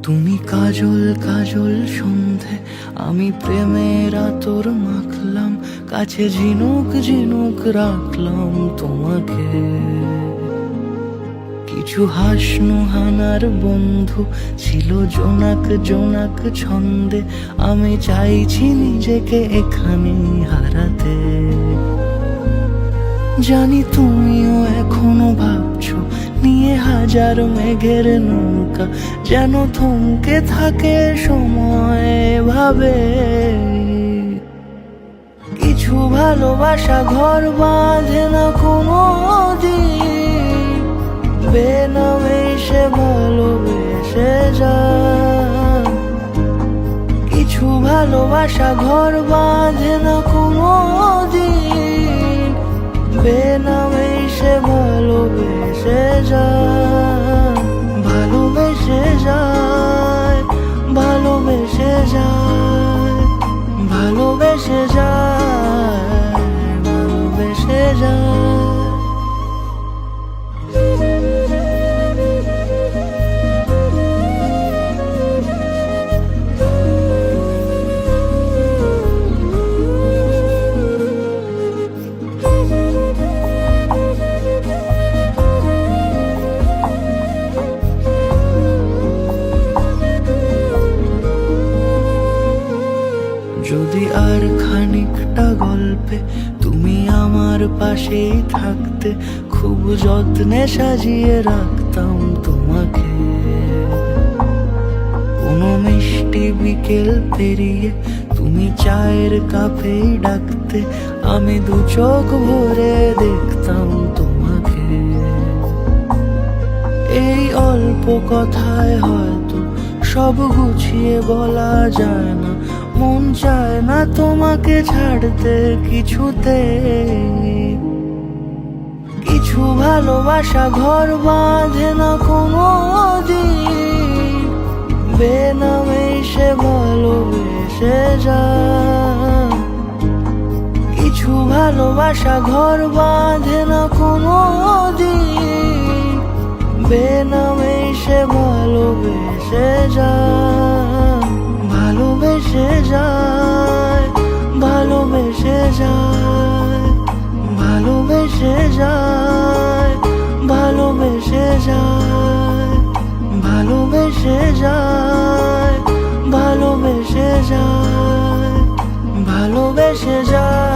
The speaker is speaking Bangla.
তুমি কাজল কাজল সন্ধে, আমি প্রেমের আতর মাখলাম, কাছে ঝিনুক ঝিনুক রাখলাম তোমাকে। কিছু হাসনু হানার বন্ধু ছিল জোনাক জোনাক ছন্দে, আমি চাইছি নিজেকে এখানে হারাতে। জানি তুমিও এখনো ভাবছো নিয়ে হাজার মেঘের নৌকা, যেন থমকে থাকে সময় ভাবে। কিছু ভালোবাসা ঘর বাঁধে না কোনো দিন, বেনামে সে ভালোবেসে যায়। কিছু ভালোবাসা ঘর বাঁধে না কোনো দিন, বেনামে সে ভালোবেসে যায়। ভালোবেসে যায়, ভালোবেসে যায়, ভালোবেসে যায়, ভালোবেসে যায়। যদি আর খানিকটা গল্পে তুমি আমার পাশেই থাকতে, খুব যত্নে সাজিয়ে রাখতাম তোমাকে। কোনো মিষ্টি বিকেল পেরিয়ে তুমি চায়ের কাপেই ডাকতে, আমি দু চোখ ভরে দেখতাম তোমাকে। এই অল্প কথায় হয়তো সব গুছিয়ে বলা যায় না, মন চায় না তোমাকে ছাড়তে কিছুতে। কিছু ভালোবাসা ঘর বাঁধে না কোনো দিন, বেনামে সে ভালোবেসে যায়। কিছু ভালোবাসা ঘর বাঁধে না কোনো দিন, বেনামে সে ভালোবেসে যায়। ভালোবেসে যায়, ভালোবেসে যায়, ভালোবেসে যায়, ভালোবেসে যায়, ভালোবেসে যায়, ভালোবেসে যায়, ভালোবেসে যায়।